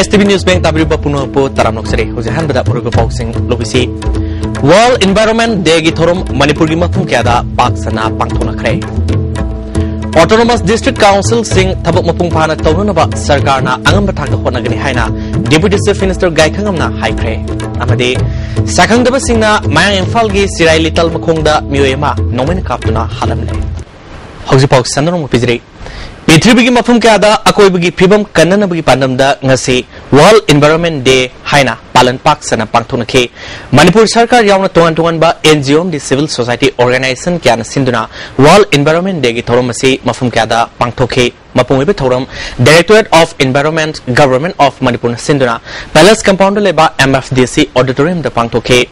ISTV News Bank Tabriba Punopo Taramnoxere, who's a handbag for boxing Lobisi. World Environment Day Gitorum, Manipuri Mapunkada, Paksana, Pantona Cray. Autonomous District Council sing Tabuk Mapumpana Tonaba, Sarkarna, Angambataka Honagani Haina, Deputy Chief Minister Gaikangamna, High Cray. Amade, Sakang Dabasina, Mayang Falgi, Sirai Little Makonda, Muema, Nomen Kaptuna, Halamne. Hosipok Sandrum Pizri. Pitribigi Mapumkada, Akoibigi Pibam, Kananabigi Pandamda, Ngasi, World Environment Day, Haina, Palan Parks and Pangtunake, Manipur Sarkar Yauna Tuan ba NGO, the Civil Society Organization, Kiana Sinduna, World Environment Day, Toromasi, Mafumkada, Pangtoke, Mapumibe Torum, Directorate of Environment, Government of Manipur Sinduna, Palace Compound Leba, MFDC Auditorium, the Pangtoke,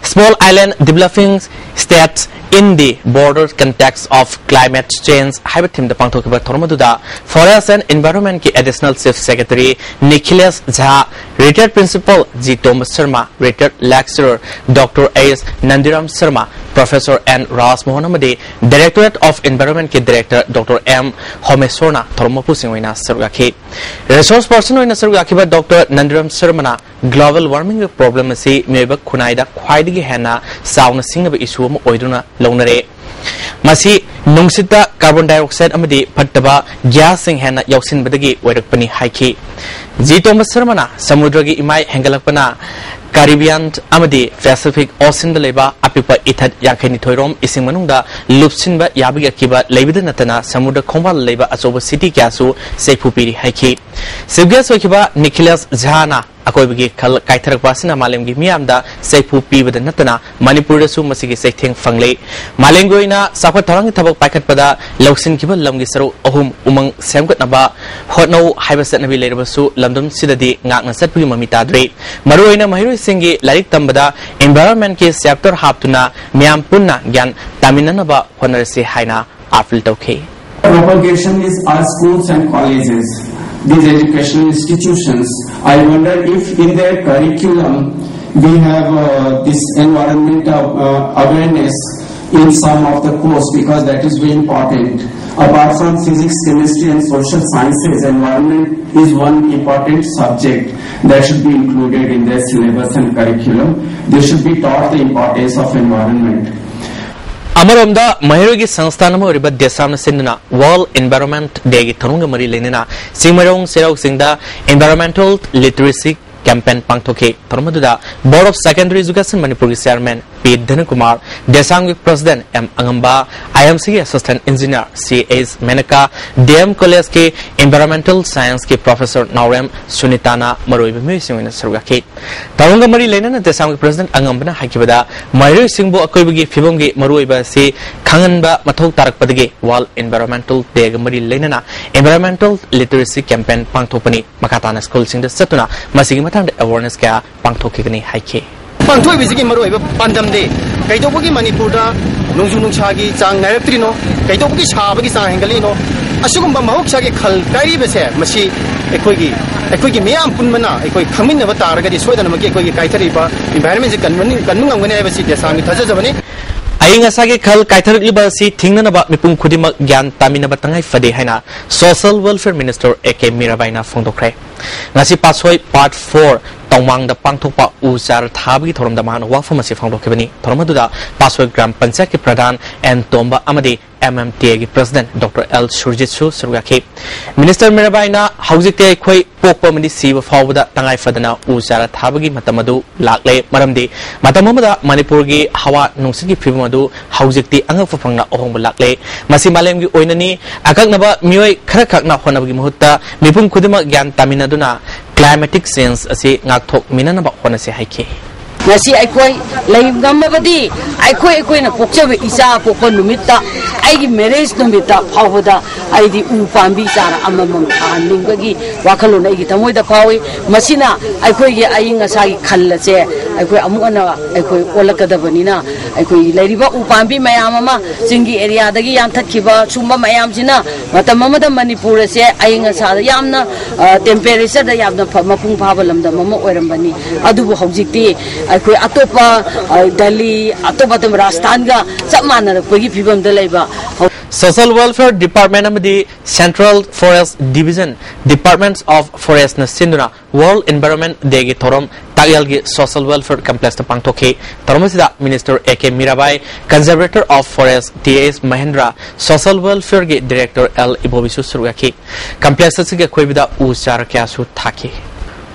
Small Island Developing States in the border context of climate change, Habitim the Pangtoke Tormaduda, Forest and Environment ki Additional Chief Secretary Nicholas Jha, Retired Principal G. Thomas Sharma, Retired Lecturer Dr. A.S. Nandiram Sharma, Professor N. Ras Mohanamadi, Directorate of Environment ki Director Dr. M. Homesorna, Tormapu Singwina Sargaki, Resource Person in Sargakiba Dr. Nandiram Sharmana, Global Warming Problem si Meba Kunaida Kwaidigi Hana, Sound Singable issue Oiduna Lonare. Masi Nungsita carbon dioxide amadi Pataba, Gasing Hana Yosin Badagi, Wedapani Haiki. Zito Masarmana, Samudragi Imai Hengalapana, Caribbean Amadi, Pacific Ocean the Leba, Apipa Itad Yakani Toirom, Isimanunda, Lupsinba Yabiga Kiba, Labida Natana, Samudra Komba Leba Asoba City Gasu, Sepupiri Haiki. Sibgas Wakiba, Nicholas Zhana. Akoibigi Kaitarak Basina Malemgi Miamda, Sepu P with the Natana, Manipur Su Masiki Sating Fangle, Malengoina, Sapatarang Tabak Packet Pada, Lausin Kiba Lamgisaro, Ohum, Umang Samgat Naba, Hotno, Hyberset Nabi Labasu, London Sidadi, Ngak Setpu Mamita Dre, Maruina Mahiru Singi, Larik Tambada, Environment Case Chapter Haptuna, Miam Punna, Gan, Taminanaba, Honorasi Haina, Afil Toke. Propagation is our schools and colleges. These educational institutions, I wonder if in their curriculum we have this environmental awareness in some of the course, because that is very important. Apart from physics, chemistry and social sciences, environment is one important subject that should be included in their syllabus and curriculum. They should be taught the importance of environment. Amaramda Mahirugi Sanstanamo Riba Desamna Sindana, World Environment Day Torunga Mari Lenina, Simarong Serok Singda, Environmental Literacy Campaign Pangtoke, Tormaduda, Board of Secondary Education Manipuri Chairman P. Dhanakumar, Desangwi President M. Angamba, IMC Assistant Engineer C. S. Menaka, DM College ke Environmental Science ke Professor Naurem Sunitana Maroiba Museum in Sargaki. Tarunga Mari Lenina, Desangwi President Angambana Hakibada, Maru Singbo Akoibigi Fibongi Maroiba si Kanganba Matok Tarak Padagi, World Environmental Day Mari Lenina, Environmental Literacy Campaign Pangtopani, Makatana School Sing the Satuna, Masigima awareness kaya pangthokigani haike pangthoi bisigi maroi pandam de kaitobugi manipurda nungju nungchagi chang nairaktri no kaitobugi sabagi chang hengali no asugumba mahokchagi khal kairi bese masi ekoigi miyam punmana ekoi khaminna bataragadi soidana magi ekoi kaithari ba environment je kanung amgani abasi desami thajajabani Ayingasagi Kal Kaithar Libasi Tinganaba Mipung Kudima Gyan Taminaba Tangai Fade Haina, Social Welfare Minister A.K. Mirabaina Fondokre. Nasi Pasway Part 4, Tongwang the Pangtopa Uzar Tabi Torom the Man Wafamasi Fondokibani, Tormaduda, Pasway Gram Pansaki Pradhan, and Tomba Amadi, MMTA President Dr. L. Surjitsu Surgaki. Minister Mirabaina, Hausite Quay, Pokpamadi Siva Forward, Tangai Fadana, Uzara Tabagi Matamadu, Lakle, Maramdi, Matamamada, Manipurgi, Hawa, Nungsiki Pimadu, Hausiti, Angafanga, Ohong Lakle, Masimalemgi Oinani, Akagnaba, Mui, Karakakna, Honabagi Muhuta, Mipum Kudima Gan Taminaduna, Climatic Sense, as a Naktok Minanaba Honase Haike. Nasi aikoi laim gamabadi aikoi na pokchabe isa pokon numita aigi marriage numita phawada aidi upambi sara amamam anlingagi wakhalo aigi tamoida phawi masina aikoi ge ainga sagi khallase aikoi amuna aikoi olakadabani na aikoi lairiba upambi mayam ama singi area dagi yam thatkiba sumba mayam sina matamamada manipur se ainga sa yamna temperature da yamna mapung phabalamda mama oirambani adubu hojikti aikoi atopa Delhi atopa tem Rajasthan ga samana kogi phibam da laiba Social Welfare Department of the Central Forest Division, Departments of Forest na Sinduna, World Environment Day gi thorom Tagyal gi Social Welfare Complex ta pangthokhi Tharmasida Minister AK Mirabai Conservator of Forest TS Mahendra Social Welfare gi Director L Ibobisu surgaki complex asigi khoibida usar kya su thaki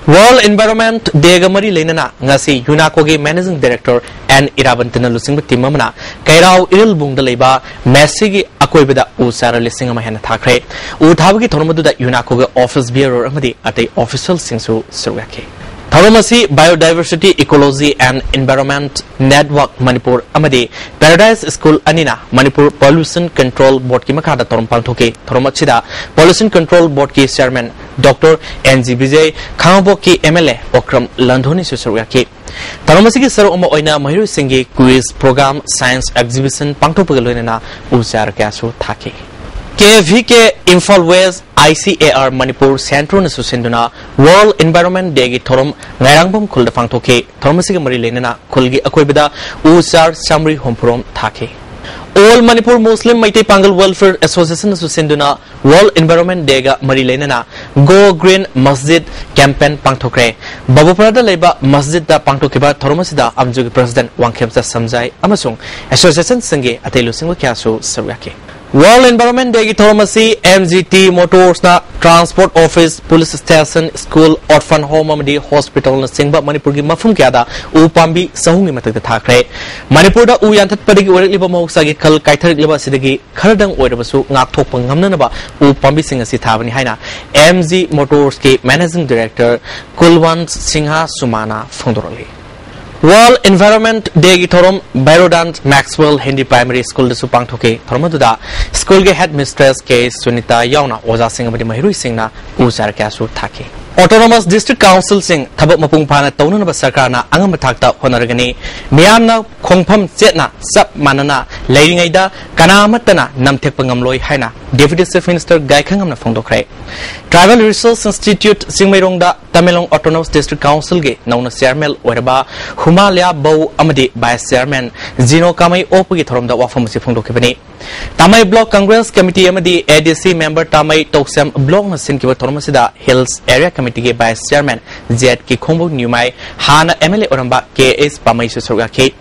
World Environment Day ga mari lenana ngasi UNACO gi Managing Director and Irabantina lusingba timamna kairau iril bungda leiba Messi gi akoibada usara lising ma hena thakre u thabagi thormadu da UNACO ga office bearer amadi atei official singsu surgaki Tharamasi Biodiversity Ecology and Environment Network Manipur amadi Paradise School anina Manipur Pollution Control Board ki makada thorom pangthoki thoromachida Pollution Control Board ki Chairman Dr. NG Vijay Khangbo ki MLA Okram Landhoni susurgaki Tharamasi ki saro oma oina mahiru singi quiz program science exhibition pangthopagaloina usar kasu thaki KVK Imphal West ICAR Manipur Central Nasusinduna World Environment Day gi thorom ngairangbam khulda pangthoki thormasi gi mari lenana khulgi akoibada usar samri hompurom thaki All Manipur Muslim Maitei Pangal Welfare Association Nasusinduna World Environment Day ga mari lenana Go Green Masjid campaign pangthokre Babuparada leiba masjid da pangthokiba thormasida amjugi president Wangkhemsa Samjai amasung association singe atelu singwa kyasu sarwaki World Environment Day ki thormasi MGT Motors na Transport Office Police Station School Orphan Home amadi Hospital na singba Manipur gi mafum kyada u pambi sahungi matak thakre Manipur da u yanthat padigi orekliba mahuksa gi khal kaithariba sidagi kharadang oirabasu ngakthokpa ngamnanaba u pambi sing asi thabani haina MG Motors ki Managing Director Kulwant Singha Sumana phondorali World Environment Day gi thorom Byrodant Maxwell Hindi Primary School da supang thoke thormaduda school ge headmistress ke Sunita yauna oja singh amadi mahirui singna usar kya su thake Autonomous District Council sing thabak mapung phana taunanaba sarkarna angam thakta honaragani miyamna khongpham chetna sap manana leiringaida kanamatana namthekpa ngamloi haina Deputy Chief Minister Gaikhangamna phongdokre Tribal Research Institute Singmairongda Tamelong Autonomous District Council ge nauna chairman oiraba Humalaya Bow amadi Vice Chairman Zino Kamai Opagi thoromda wafam si phongdokibani Tamai Block Congress Committee amadi ADC member Tamai Toksam Block na sinkiba thoromasida Hills Area Committee ge Vice Chairman Z ki Khombo Nyumai Hana MLA oramba KS Pamai Susurgaki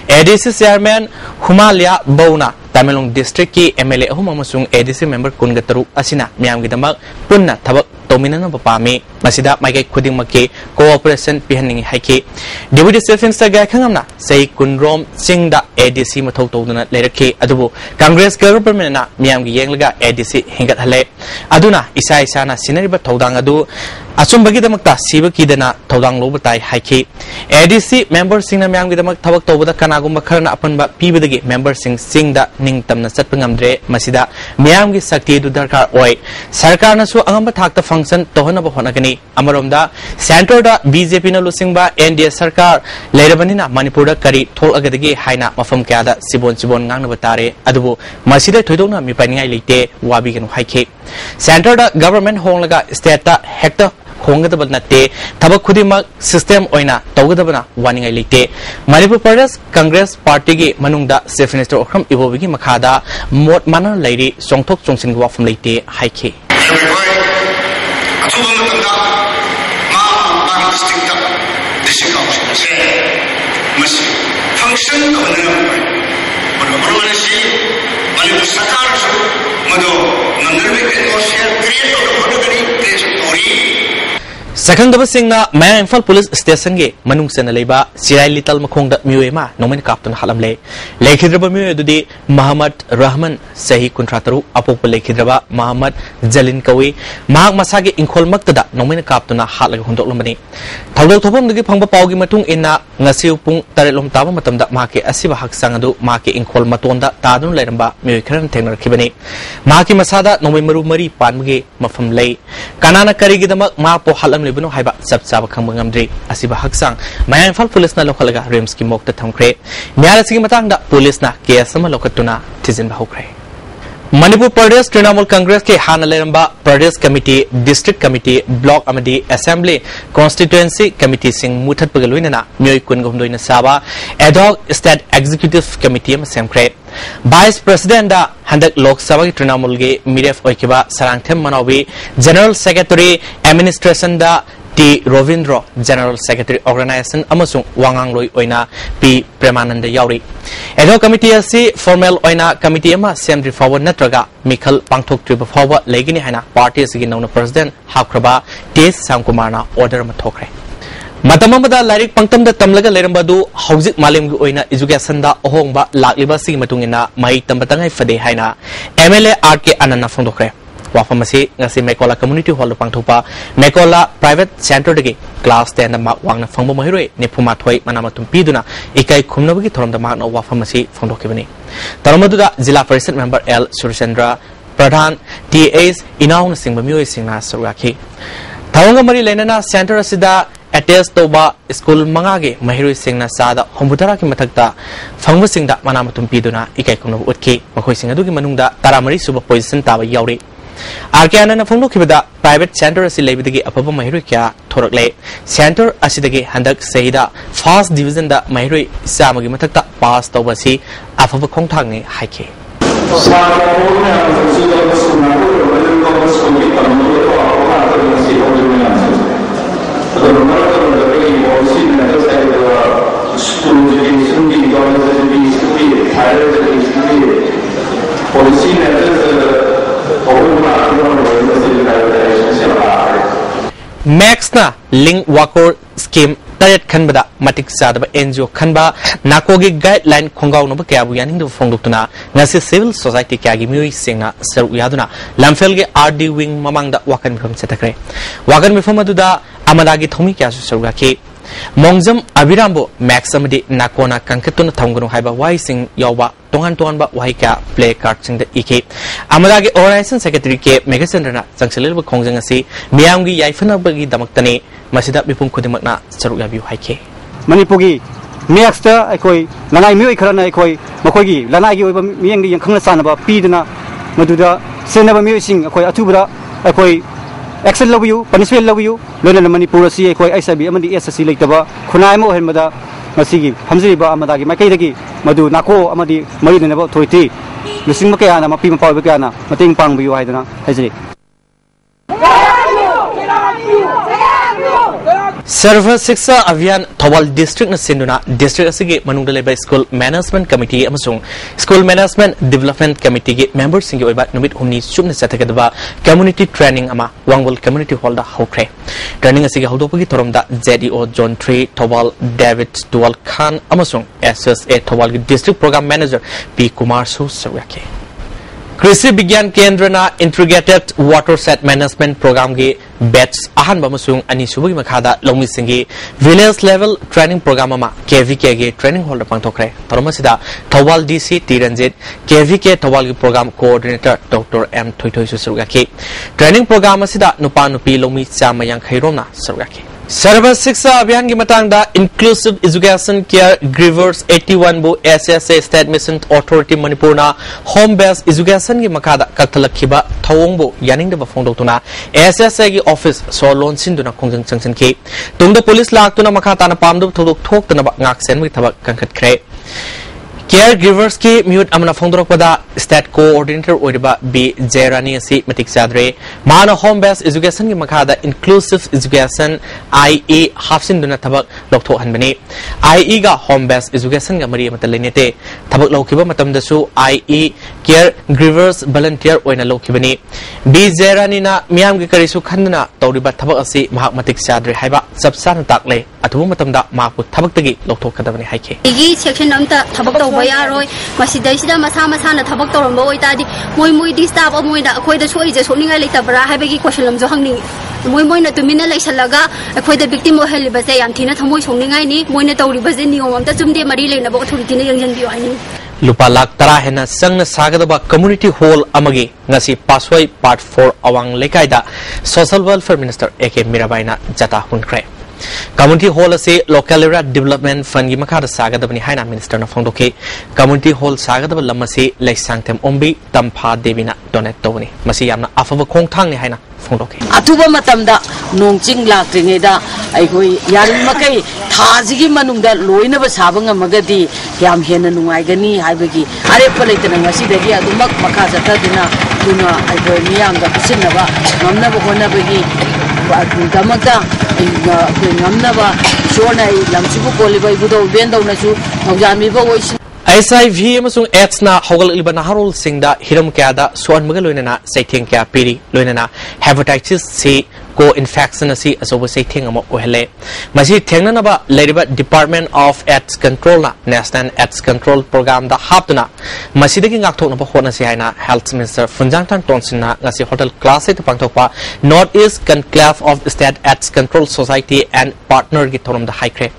ADC Chairman Humalaya Bow na Tamelong District ki MLA ahum amasung ADC member Kungataru asina miyamgi damak punna thabak Dominant Pami, Masida, Mike Kuding Maki, cooperation behind Hiki. Deputy Chief Minister Gakangamna, say Kundrom, sing the ADC Matoto later K Adubu, Congress government, Miamgi Yangaga, ADC Hingat Hale, Aduna, Isai Sana, Sinari Batodang Adu, Asumbagi the Makta, Siva Kidana, Todang Lobatai Hiki. ADC members sing the Miamgi the Maktawak over the Kanaguma Karna upon Pibigi, members sing the Ningtam Satpangamdre, Masida, Miamgi Sakti Dudarkar Oi, Sarkarna so Ambatak the function Tohana Honagani, Amaromda, Centro da BJP na Lusingba, NDA Sarkar, Lerabanina, Manipura Kari, Tol Agadagi, Haina, Mafam Kada, Sibon Nanabatare, Adubu, Masida Tudona, Mipania Lite, Wabigan Hike. Centro da government Honga, Stata, Hector. Hongadabal nate, Tabakudima system oina, Togadabana, Wanning Elite, Manipur Pradesh Congress Party ge Manungda, Chief Minister Okram Ibovigi Makada, Mot Mana Lady, Songtok Jongsing Wafam Lite, Hike. Second of Singna, Maya Infal Police Station Gay, Manung Senaleba, Sirai Little Makong Muema, Nomen Captain Halamle, Lake Hidraba Muedi, Muhammad Rahman, Sahi Contrataru, Apopo Lake Hidraba, Muhammad Jalin Kawi, Mahak Masagi in Kolmaktada, Nomen Captain Halak Hundolomani. Talo Topum the Pamba Paugi Matung in Nasiu Pung, Tarelum Tavamatam that Maki Asiva Haksangadu, Maki in Kolmatonda, Tadun Leramba, Murikan Tenor Kibani, Maki Masada, Nomemaru Mari, Pangi, Mafam Lay, Kanana Karigidama, Mapo Halam. Libano Haiba Sabsaba Kambangamdre, Asiba Haksang, Maya Infal Police na Lokalaga, Rimski Mok the Tamkre, Miarasi Matanga, Police na, Kiasama Lokatuna, Tizin Bahokre. Manipur Pradesh Trinamool Congress ke Hana Leramba, Pradesh Committee, District Committee, Block Amadi, Assembly, Constituency Committee Sing Mutat Pagaluina, Mui Kungumduina Saba, Ad hoc State Executive Committee Samkre. Vice President da Handak Lok Sabha Trinamool ge Miref Oikiba Sarangthem Manawi, General Secretary Administration da T. Rovindro, General Secretary Organization, Amasung Wangang Loi Oina, P. Premananda Yauri. Edo Committee asi formal Oina Committee Ama, Semdri Forward Natraga, Mikal Pangtok Trip of Forward, Legini Hana, Party as again known President, Hakraba, T. Samkumana, Order Matokre. Matamamada Lyric Pangtam the Tamlaga Lerambadu, Hausit Malim Oina, Izugasanda, Ohomba, Laklibasi Matungina, Mai Tambatanga Fade Haina, MLA RK Anana Fondokre. Wafamasi, Nasi Mekola Community Hall of Pangtupa, Mekola Private Center de Class 10 the Mark Wang Fango Mahire, Nepumatway, Manamatum Piduna, Ikai Kumnaviki from the Mark of Wafamasi Fondokivani. Taramaduda, Zilla President Member L. Surchandra, Pradhan, TAs, Inaun Singmamu Singna Suraki. Tawangamari Lenana Center Sida. Attest Toba School Mangage, Mahiru Singna Sada, Hombutara Matakta, Fangu Singda, Manamatum Piduna, Ikaikuno Utki, Makoy Singaduki Manunda, Taramari Super Poison Tava Yauri. Arcana Fungo Kibida, Private Center Asilabidi, Apapa Mahiruka, Torakle, Center Asidagi, Handak Seida, Fast Division da Mahiri, Samagi Matakta, Past Tobasi, Afava Kongtangi, Hike. Max na link wakor scheme taret khanbada matik sadaba NGO khanba nakogi guideline khongau no kya bu yaning do phongduktuna ngasi civil society kya gi mui singna saru yaduna lamfel ge RD wing mamangda wakan mifam chetakre wakan mifam aduda amadagi thomi kya su saru ga ke Mongjam Abirambo Max amadi nakona kankatuna thongunu haiba wai sing yawba tongan ba wai ka play card sing da ike amadagi organization secretary ke megasendra jangselel ba khongjang asi miyamgi yaifana bagi damaktani masida bipum khudimakna saru yabiu haike Manipuri Max ta akoi lanai mi ikhrana akoi makogi lanai gi oiba miyangi yang khangna sanaba pidna maduda senaba mi sing akoi athubra akoi Action love you, punishment love you, Lona Manipur see a quite ISTV Amadi SSC like the Kunaimo Helmada, Masigi, Hamziba Amadagi, Makadagi, Madu, Nako, Amadi, Marin about 20, Lusin Makana, Mapima Pavagana, Mating Pang, you Idana, Hezri. Server 6 Avian Tawal District Sinduna District Asige Manungda Leba School Management Committee Amasung School Management Development Committee members singi oiba numit humni chupna satakadaba community training ama Wangwal Community Hall da hokre training asige hodopagi toromda ZEO John 3 Tawal David Dual Khan Amasung SSA Tawal District Program Manager P Kumar Su Saryake Krisi Bigyan Kendrana Integrated Water Set Management Program ge batch ahan bamasung ani subugi makhada lomi singi village level training program ama KVK ge training hall pangthokre toromasida Thawal DC Tiranjit KVK Thawal gi program coordinator Dr M Thoithoi Susuga ke training program asida nupa nupi lomi chamayang khairomna suruga ke Server 6 Abhiyan ki matangda Inclusive Education Care Grievers 81 bu SSA State Mission Authority Manipur na Home Based Education ki makada kaktalakhiba thawong bu yaning da phongdoktuna SSA ki office so loan sinduna khongjang changchen ki tungda police laktuna makhata na pamdu thodok thoktana ngak sen mi thabak kankhat khre Caregivers ki mute amna phongdorok pada state coordinator oriba B Jairani asi matik sadre mana home based education ki makhada inclusive education IE hafsin duna thabak lokthok hanbani IE ga home based education ga mari matalenete thabak lokhiba matam da su IE caregivers volunteer oina lokhibani B Jairani na miyam gi karisu khandna tawriba thabak asi mahak matik sadre haiba sabsan takle athubu matam da mapu thabak tagi lokthok kadabani haike igi section amta thabak Yaroi, Masidasida Masama Tabak or Moitadi, Moy disturb or Moida, quite the choice, holding a later bra, having a question of Zohani. Moina to Mina Laga, a quite the victim of Helibase and Tina Tamoy, holding I need, Moina Tori Bazini, or Tasum de Marilla about to Tina Young Yohani. Lupa Lak Tarahena sang Sagadaba Community Hall Amagi, Nasi Pasway Part 4 Awang Lekaida, Social Welfare Minister A.K. Mirabaina Jata Hunkre. Community Hall say local area development fund gimakada sagadabani haina minister na phongdoke community hall sagadaba lamasi leisangtem ombi tampha devina donate tawni masi yamna afaba khongthang ni haina phongdoke atuba matamda nongching laktringeda aigoi yarin makai thajigi manungda loina ba sabanga magadi yam hena nungai gani haibagi are palaitana ngasi dagi adumak makha jata dina tuna aigoi miyam da kusinaba ngamna ba hona bagi ꯑꯗꯨꯗꯃꯛꯇ ꯑꯩꯈꯣꯏ ꯉꯝꯅꯕ ꯏꯁꯣꯔꯅ ꯑꯩ ꯂꯝꯁꯤꯕꯨ ꯀꯣꯜꯂꯤꯕ ꯏꯕꯨꯙꯧ ꯏꯕꯦꯟꯗꯧꯅꯁꯨ ꯊꯧꯖꯥꯟꯕꯤꯕ ꯑꯣꯏꯁꯤ ISTV ꯑꯃꯁꯨꯡ AIDS ꯅ ꯍꯧꯒꯠꯂꯛꯂꯤꯕ ꯅꯍꯥꯔꯣꯜꯁꯤꯡꯗ ꯍꯤꯔꯝ ꯀꯌꯥꯗ ꯁꯣꯛꯍꯟꯕꯒ ꯂꯣꯏꯅꯅ ꯆꯩꯊꯦꯡ ꯀꯌꯥ ꯄꯤꯔꯤ ꯂꯣꯏꯅꯅ hepatitis see co-infection asi asoba chꯩꯊꯦꯡ ama ohele masi thengnanaba leiriba Department of AIDS Control na National AIDS Control Program da haptuna masidagi ngakthoknaba hotnasi haina Health Minister Funjangtan Tonsin na ngasi hotel class it pangthokpa North East Conclave of State AIDS Control Society and partner gi thorom da haikre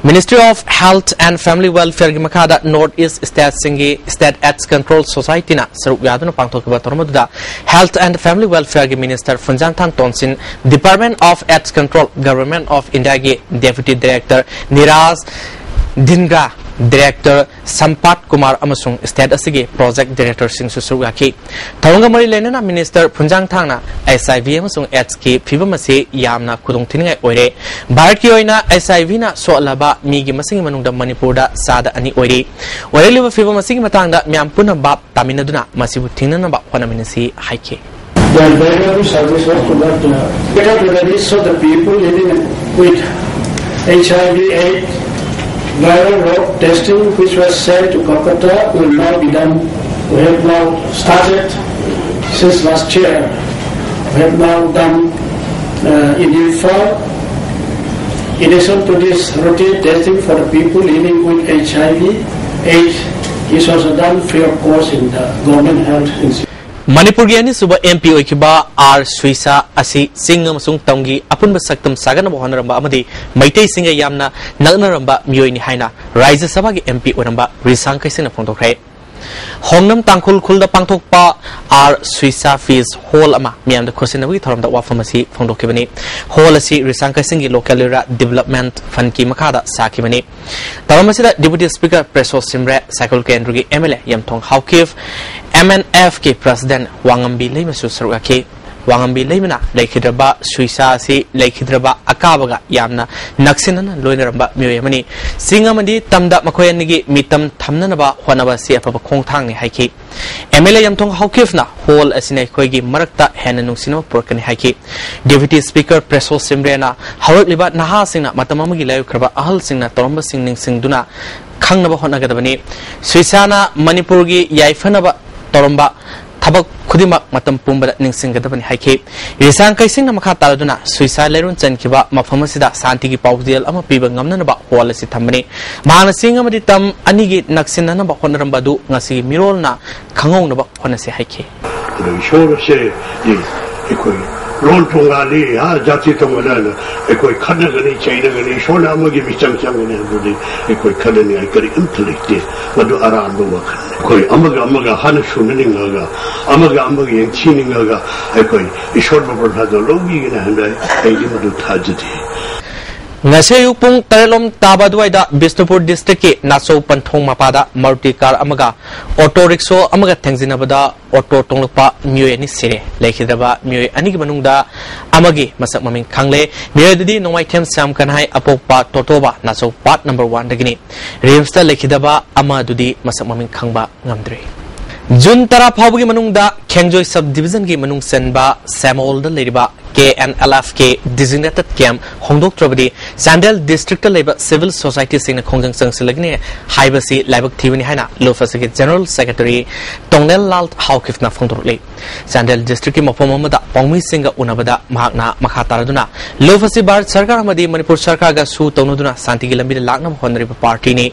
Ministry of Health and Family Welfare gi makada North East State singi State AIDS Control Society na sarup yaduna pangthokba thoromada Health and Family Welfare gi Minister Funjangtan Tonsin Department of AIDS Control Government of India ge Deputy Director Niraj Dhingra Director Sampat Kumar amasung State asige Project Director sing susugaki Tawanga mari lenana Minister Punjang Thangna SIV amasung AIDS ki phibam ase yamna khudong thiningai oire Bharat ki oina SIV na solaba mi gi masing manungda Manipur da sada ani oire oreliba phibam asigi matangda myam puna bab taminaduna masibu thingnana ba honaminasi haike They are very good services to that better to the needs of the people living with HIV/AIDS viral load testing, which was sent to Kolkata, will now be done. We have now started since last year. We have now done in Info. In addition to this routine testing for the people living with HIV/AIDS is also done free of cost in the government health institute. Manipur gi ani suba MP oikiba R Suisa asi singam sung tamgi apunba saktam sagana bohanaramba amadi maitei singa yamna nagnaramba miyoi ni haina Rajya Sabha gi MP oramba risang kaisina phongdokre Hongnam Tangkhul Khulda Pangthokpa R Suisa Fees Hall ama miyamda khosinawi thoramda wafamasi phongdokibani Hall asi risang kaisingi local area development fund ki makhada sakibani taramasida Deputy Speaker Preso Simre Cycle Kendru gi MLA Yamthong Haukif MNF ke President Wangambi Leimasu Sarugaki Wangambi Leimana Laikhidraba Suisa si Laikhidraba Akabaga Yamna Naksinana Loinaramba Muyamani Singamadi Tamda Makoyanigi Mitam Tamnanaba Wanaba si Apapa Kongtang Haiki MLA Yamthong Haukifna Hall Asine Koigi Marakta Hananusino Porkani Haiki Deputy Speaker Preso Simrena Hawak Liba Naha Singna Matamamagi Layu Kraba Ahal Singna Toromba Singning Singduna Kangnaba Honagadabani Suisana Manipurgi Yaifanaba Toromba Tabak Kudimak Matam Pumba Ningsingadabani Haiki Risang Kaising Namaka Taladuna Suisa Lerun Chankiba Mafamasida Santigi Pawdial Ama Pibangamnaba Wallasi Tamani Mahana Singamadi Tam Anigi Naksinanaba Honarambadu Nasi Mirolna Kangonaba Honasi Haiki Ron Tungali, Jati Tamalana, a quick Kanagani, Chainagani, Shona Magi Changani, a quick Kanani, I could intellect it, but do around the work. Koi Amaga Amaga Hanashunaga, Amaga Amagi and Chinaga, I could a short of has a logi in a hand, I didn't do tragedy. Ngase pung Tarelom Tabaduida Bisnupur District ki Naso Panthong Mapada Maruti car amaga auto rickshaw amaga Tengzinabada auto Tonglupa Mue ni Sire Lekidaba Mue Anigi Manungda Amagi Masak Maming Kangle Mue no item Sam Kanhai Apopa Totoba Naso part number 1 Dagini Rimsta Lekidaba Amadudi Masak Maming Kangba Ngamdre June Tara Pawgi Manungda Kengjoy subdivision ki Manung Senba Samol the Ladiba KNLFK designated camp Hongdok Trabadi Sandel District Labor Civil Society Sing Kongjang Sang Silagne Haibasi Labak Tivini Hana Lofasaki General Secretary Tongnel Lalt Haukif na Fondorli Sandel District Mopomada Pongmi Singa Unabada Mahakna Makataraduna Lofasi Bar Sarkar Madi Manipur Sarkar ga Su Tonuduna Santigi Lambi Laknam Honorable Party ni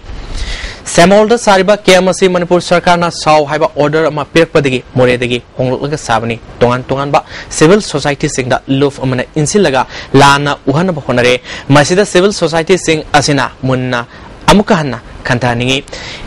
Samolda Sariba KMC Manipur Sarkar na Saw Haiba Order Ama Pirpadigi Moredagi Honglok Sabani Tongan ba Civil Society Sing da Luf Amana Insilaga Lana Uhana Honore Masida Civil Society Sing Asina Munna Amukahanna Kantaningi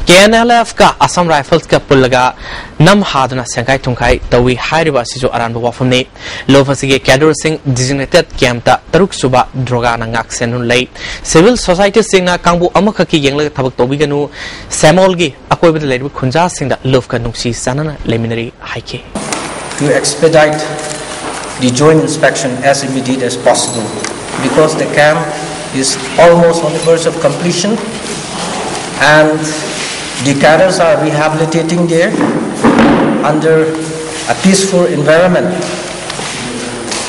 KNLF ka Assam Rifles ka Pulaga Nam Haduna Sankai Tungkai Tawi Hariba Sijo Aran Wafamni Lofasige Cadre Sing designated Camta Taruk Suba Droga Nangak Senun Lay Civil Society Sing na Kambu Amakaki Yangla Tabak Tobiganu Samolgi Akoy with the lady Kunja Sing da Lufka Nuksi Sanana Leminary Haike to expedite the joint inspection as immediate as possible because the camp is almost on the verge of completion and the cadres are rehabilitating there under a peaceful environment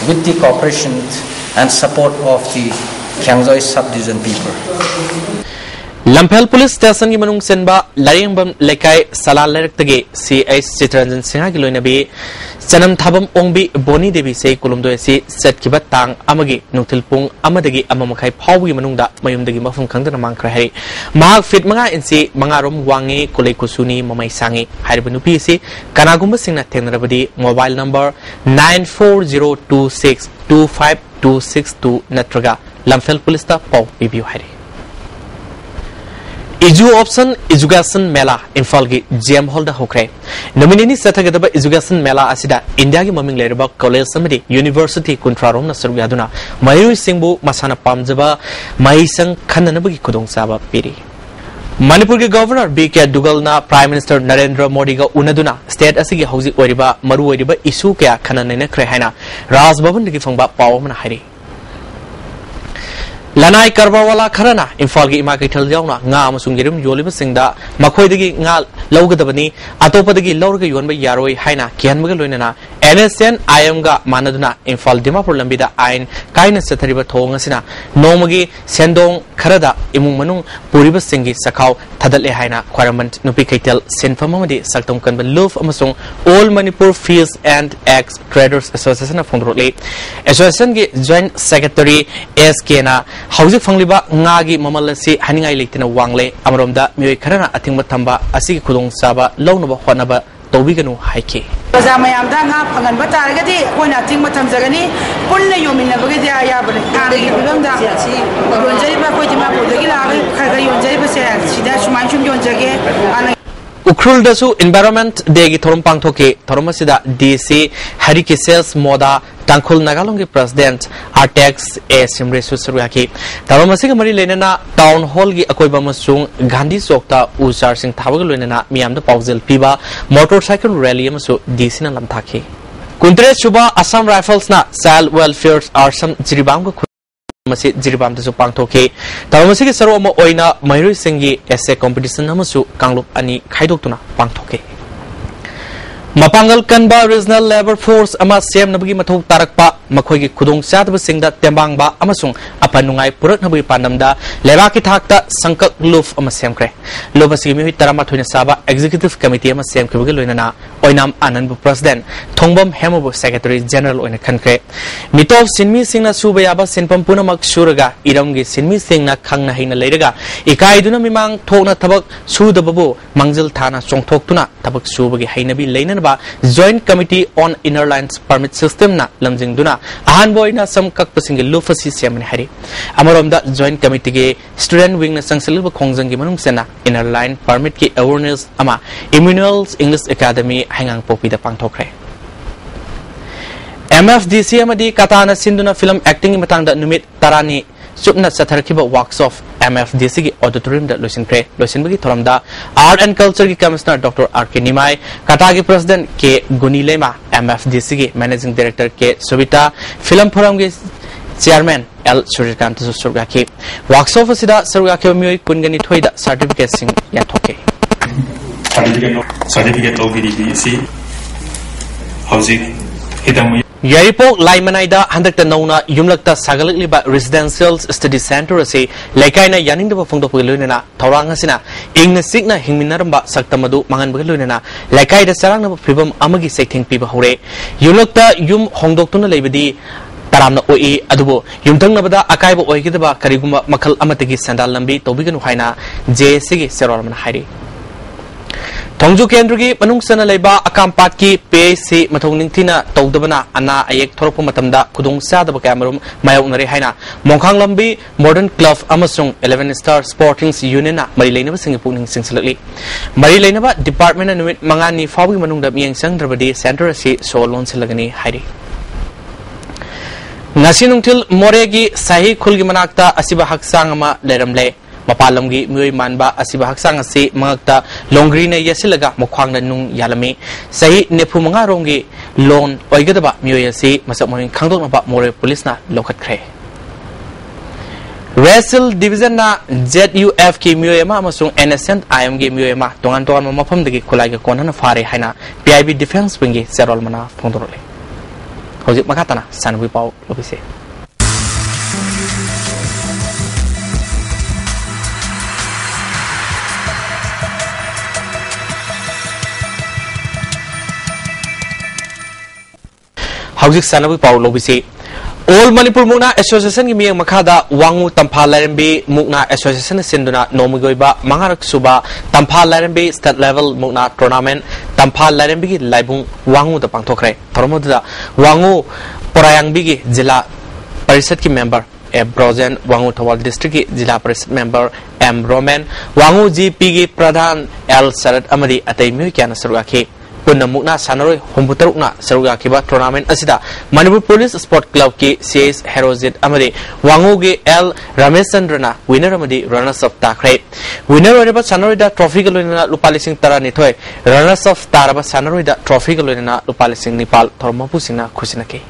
with the cooperation and support of the Kyangzoi subdivision people. Lamphel Police Station ki manung senba Laringbam Lekai Salan Leraktage CH Chitranjan Singha ki loinabi Chanam Thabam Ongbi Boni Devi se Kolomdo si set ki batang amagi nungthil pung amadagi amamakai phawi manungda mayumdagi mafum khangdana mangkhra hai mahak fit manga insi mangarom wangi kolei kusuni mamai sangi hariba nupi si kanagumba singna thengrabadi mobile number 9402625262 natraga Lamphel Police ta pau review hari Edu option education mela Imphal gi GM hall da hokre nominee sathagadaba education mela asida India gi maming lerba college samadi university kuntrarom na surgyaduna Mayur Singbu masana pamjaba maisang khananabagi khudong saba piri Manipur gi governor BK Dugal na Prime Minister Narendra Modi ga unaduna state asigi hauji oriba maru oriba issue kya khananene khre haina Raj Bhavan gi fangba pawmana hari Lanai Karbawala Karana, Imphal gi ima kaital jauna nga amasung girim yoliba singda makhoi nga laugadabani atopadagi laurga yonba yaroi haina kianmaga loinana NSN IM ga manaduna Imphal Dimapur lambida ain kaina sathariba thong asina nomagi sendong kharada imung manung puriba singi sakhaw thadale haina Khwaramant nupi kaital senfam amadi saktom kanba love amasung All Manipur Fees and Eggs Traders Association of Fondrole Association gi Joint Secretary SK na Hauzik fangliba ngagi mamalasi haningai leitina wangle amromda mioi kharana athingba thamba asigi khudong saba lawnaba honaba tobiganu haike Baza mayamda nga phanganba taragadi koina athingba thamjagani punna yominabagi dia yabane arigi bilamda yonjaiba koijima bodagi lagi khaga yonjaiba se sida sumanchum yonjage Ukrul dasu Environment Day gi thorum pangthoke thorumasida DC Harike Sales Moda Tangkhul Nagalong gi President Artex A Simre Susruaki Taromasiga mari lenana Town Hall gi akoiba masung Gandhi Chokta Usar Singh Thabaga lenana miyamda paujel piba motorcycle rally amasu DC na lamthaki Kuntre Suba Assam Rifles na Child Welfare Arsam Jiribam ga Masi Jiribam da Pang Toke, Taramasi Saro Mo Oina, Mayuri Singi, Essay Competition Namasu, Kanglup Ani, Kaidotuna, Pang Toke. Mapangal Kanba Regional Labor Force Ama Sem Nabi Matu Tarakpa, Makogi Kudung Sadaba Singda, Tembangba, Amasung, Apanungai Purat Nabi Pandamda, Levaki Takta, Sankak Luf Amasemkre, Lovasimi Taramatuina Saba, Executive Committee Amasem Kubiluna, Oinam Ananbu President, Tongbam Hemobu Secretary General in a country. Mitov Sinmi Singna Subayaba Sinpampuna Mak Suraga, Iramgi Sinmi Singna Kangna Hina Ledega, Ikaiduna Mimang Tona Tabak, Sudababu, Mangzil Tana, Song Toktuna, Tabak Subagi Hainabi Lane. Joint Committee on Inner Lines Permit System na lamjing duna ahan boy na sam kak pasingil lufasi siaman hari amarom da Joint Committee ge student wing na sangsalib khongjang gi manung sena Inner Line Permit ki awareness ama Emmanuel's English Academy hangang popi da pangthokre MFDC amadi katana sinduna film acting matang da numit tarani Subna Satharkiba workshop MFDC ki auditorium da loisinbagi thoramda Art and Culture ki Commissioner Dr. R.K. Nimai, Katagi President K. Gunilema, MFDC ki Managing Director K. Subita, Film Forum ki Chairman L. Suryakant Surgaki. Workshop asida Surgaki mioi kungani thoida certificate sing yathoke. Certificate of BDBC Housing Hitamu Yaripok Laimanaida Handakta Nauna Yumlakta Sagalakliba Residential Study Center ase Lekaina Yaninda Fongdopuluna Taurangasina Ingna Signa Hingminaramba Saktamadu Manganbuluna Lekaida Saranga Pribum Amagi Sating Piba Hore Yumlakta Yum Hongdoktuna Labidi Taramna OE Adubo Yumtang Nabada Akaiba Oigidaba Kariguma Makal Amatagi Sandal Lambi Tobigan Haina JSigi Serorman Hari Tongju Kendrugi Manungsana Leba Akampat ki PAC Matongning Togdabana Ana Ayek Torpo Matamda Kudung Sadaba Camerum Mayonare Haina Monkang Lambi Modern Club Amasung 11 Star Sporting Union Marilena Singapore Singsley Marilena Department and Mangani Fabi Manung the Miang Sandrabadi Center Si Solon Silagani Heidi Nasinungtil Moregi Sahi Kulgi Manakta Asiba Haksangama Leramle Mapalamgi Mui Manba Asiba Haksangasi Magta Longrina Yasilaga Mokwang Nung Yalami Sahi Nepumanga Rongi Lon Oigadaba Muyasi Masamoin Kangdon about More Police na Lokat Kre Wrestle Division na ZUF ki Muyama Masung NSN IM gi Muyama Tongan Tongan Mapam Digi Kulaga Konan Fare Haina PIB Defense Wingi Serol Mana Fondrole Hojik Makatana San Wipau Lobise Housing Sanabu Paulo Bisi. All Manipur Mukna Association gi miyang makhada wangu tampha lairembi Mukna Association sinduna nomugoiba mangarak suba tampha lairembi state level Mukna tournament tampha lairembi gi laibung wangu da pangthokre thormoda wangu porayangbi gi jila parishad ki member Brozen wangu Thawal district ki jila parishad member M Roman wangu GP gi pradhan L Sarat amadi atai myu kyana sarugaki Punna Mukna Sanaroi Humbutarukna Saruga Kiba tournament Asida Manipur Police Sport Club ki CS Herozit Amadi Wangu gi L Ramesandrana winner Amadi runners up Takre winner Reba Sanarida trophy galuna Lupalising Taranitoy runners up Taraba Sanarida trophy galuna Lupalising Nepal Tormopusina Kusinaki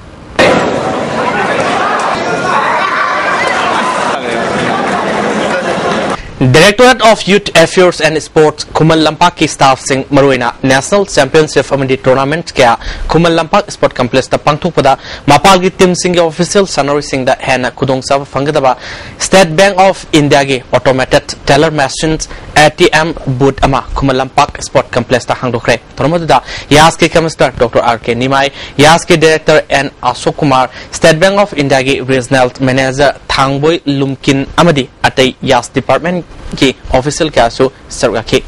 Directorate of Youth Affairs and Sports Kumal Lampak ki staff sing Maruina National Championship Amadi Tournament kya Kumal Lampak Sport Complex ta pangthokpada mapal gi team sing official Sanori sing da hena kudong sab fangadaba State Bank of India gi automated teller machines ATM booth ama Kumal Lampak Sport Complex ta hangdokre tormoda Yas ke Commissioner Dr. R.K. Nimai Yas ke Director N. Ashok Kumar State Bank of India gi Regional Manager Thangboy Lumkin Amadi atay Yas Department ki official kaso sargaki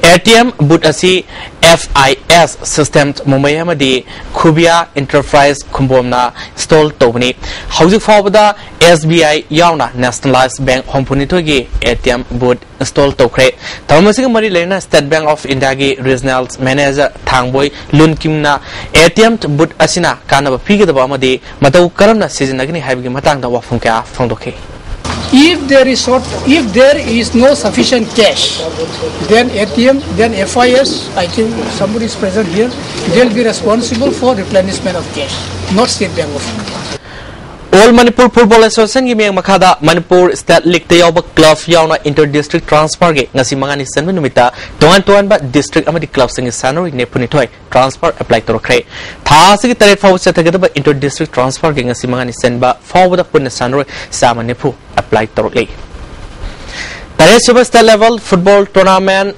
ATM booth asi FIS system Mumbai amadi Khubia Enterprise Kumbomna stall tobni hauzik fawda SBI yauna Nationalized Bank Hompunito gi ATM booth install tokre tawmasing mari lena State Bank of India gi Regional Manager Thangboy Lunkimna ATM booth asina kanaba pigedaba amadi matau karamna seasonagni haibgi matangda wafung ka fangdoke If there is no sufficient cash, then ATM, then FIS, I think somebody is present here, they will be responsible for replenishment of cash, not State Bank of India. All Manipur Football Association gi miyang makhada Manipur State League te yawba club yauna inter-district transfer gi ngasi mangani sanmi numita tuan ba district amadi club sing sanori nepuni thoi transfer apply torokre thasi gi taret faw chatagada inter-district transfer gi ngasi mangani senba fawda punna sanori sama nepu apply torokle taret suba state level football tournament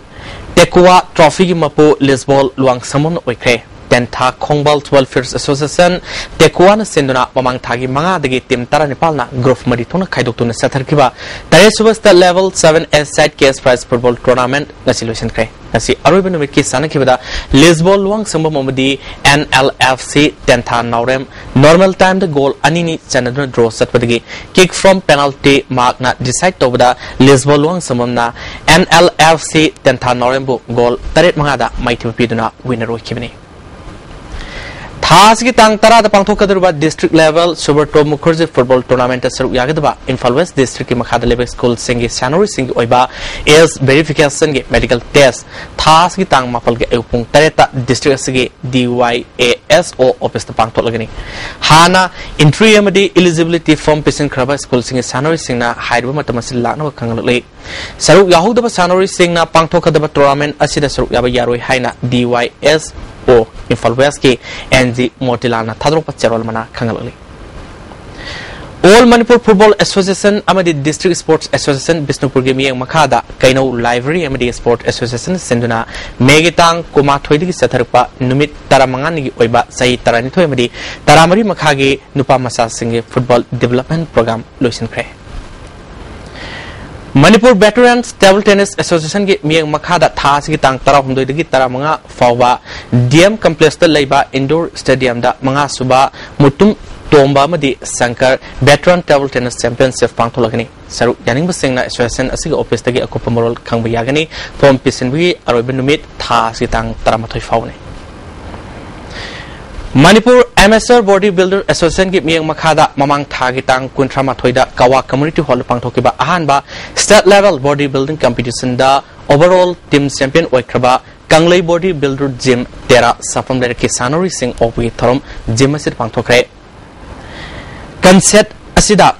Tekua trophy gi mapu Lisbon luang samon oikre Tentha Kongbal 12 First Association Tekuan Sinduna Mamang Thagi Manga Dagi Team Tara Nepalna Group Marituna Kaidokuna Satarkiba Tare Subasta Level 7 S-Side Case Prize Football Tournament Nasilution Kre Nasi Arubin Wiki Sanakibada Lisbon Luang Samba Momadi NLFC Tentha Naurem Normal Time the goal Anini Chanadra Draw Satpadagi Kick from penalty mark na decide Tobada Lisbon Luang Sambamna NLFC Tentha Naurembu goal Taret Mangada Mighty Piduna winner Kibini Thas ki tang tara da pangthok kadurba district level Suberto Mukherjee football tournament saru yagadaba Imphal West district ki makhada level school singi sanori singi oiba age verification gi medical test thas ki tang mapal ge upung tareta district asigi DYASO office ta pangthok lagani hana entry amadi eligibility form pisin khraba school singi sanori singna haidba matamasil lakna khangalai saru yahudaba sanori singna pangthok kadaba tournament asida saru yaba yaroi haina DYS O Imphal West ki NG Motilana Thadrok Pacharol Mana Kangalali All Manipur Football Association Amadi District Sports Association Bisnupur Gimi Makada Kaino Library Amadi Sport Association Senduna Megitang Kuma Thoidi Satarpa Numit Taramangani Oiba Sai Taranito Amadi Taramari Makagi Nupa Masa Singh Football Development Program Lucian Cray Manipur Veterans Table Tennis Association ki miyang makhada thas ki tang tara humdoi dagi tara manga fawba DM complex ta leiba indoor stadium da manga suba mutum tomba madi Sankar Veteran Table Tennis Championship pangtholagani saru yaning basingna association asiga office tagi akopa morol khangba yagani form pisinbi aroibin numit thas ki tang tara mathoi fawne Manipur Amateur Bodybuilder Association ki miyang makhada mamang thagi tang kuntrama thoida kawa community hall pangthokiba ahanba state level bodybuilding competition da overall team champion oikraba Kanglei Bodybuilder Gym Tera Safam ki Sanori Singh Obi Thorom Gym asid pangthokre concept asida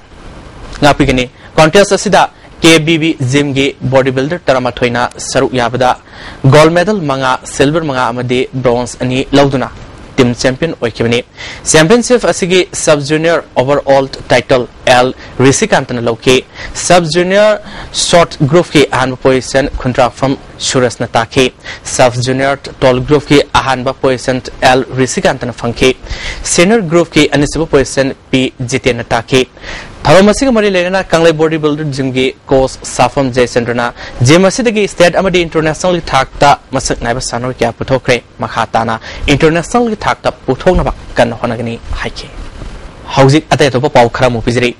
ngapigani contest asida KBB Gym gi bodybuilder tarama thoina saru yabada gold medal manga silver manga amadi bronze ani lauduna team champion oikibani championship asigi sub junior overall title L Risikantana loki sub junior short group ki ahan position contract from Suresh Nataki sub junior tall group ki ahan position L Risikantana funki senior group ki anisibu position P Jiten Nataki Tharamasi mari lena kanglai bodybuilder gym gi coach Safam Jaysendrana gym asidagi state amadi international thakta masak naiba sanor kya puthokre makhatana international thakta puthokna ba kan honagani haike Housing at the Pau Kramupizri.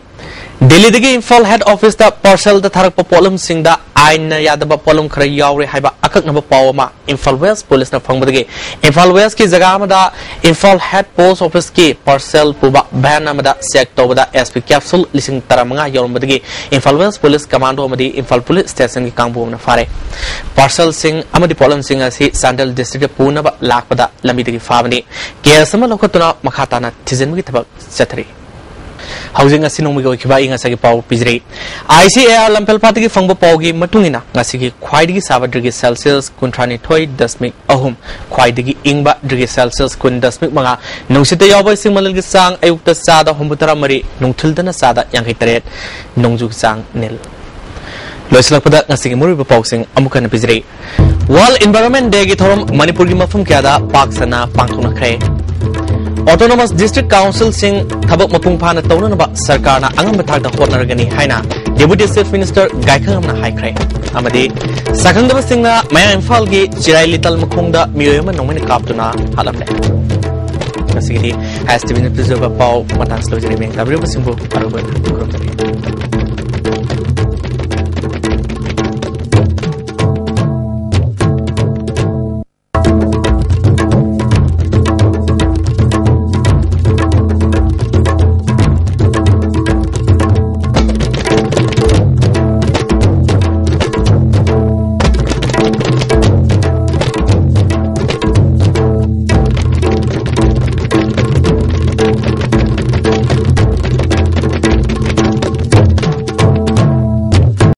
Delhi the Imphal head office the parcel the Tharak Polum sing the Aina Yadaba Polum Krayauri Haba Akak number Pawma, Imphal West police na Fangmadi, Imphal West ki Zagamada, Imphal head post office ki parcel Puba Banamada Sector the SP capsule listening Taramanga Yormadi, Imphal West police commando Madi, Imphal police station Kambu na Fare. Parcel sing Amadi Polum sing as he Sandal district Punaba Lakpada Lamidi family, Kiasama Lokotuna Makatana Tizinwitaba Satari. Housing a Sinomigo Kibai Sagi Pau Pizri. ICAR Lampel Patiki Fungo Pogi Matungina, Nasiki, Quidigi Sava degrees Celsius, Kuntrani Toy, Dusmik Ahum, Quidigi Ingba degrees Celsius, Kun Dusmik Manga, Nungsita Yawa Simaligi Sang, Ayukta Sada, Hombutara Mari, Nungtildana Sada, Yankitaret, Nungju Sang Nil. Loislapada Nasiki Muri Boxing, Amukan Pizri. World Environment Day Gitorum, Manipuri Mafum Kiada, Paksana, Pangtuna Kray. Autonomous District Council sing Tabak Mapungpana Tonaba Sarkana Angamata Honorgani Haina, Deputy Chief Minister Gaikam High Cray. Amadi Sakandava Singna, Maya Falgi, Jirai Little Mukunda, Miriam Nomini Kaptuna, Halamne. Nasiki has to be in the preserve of Pau, Matans Lojering, W. Simbo, Arabic.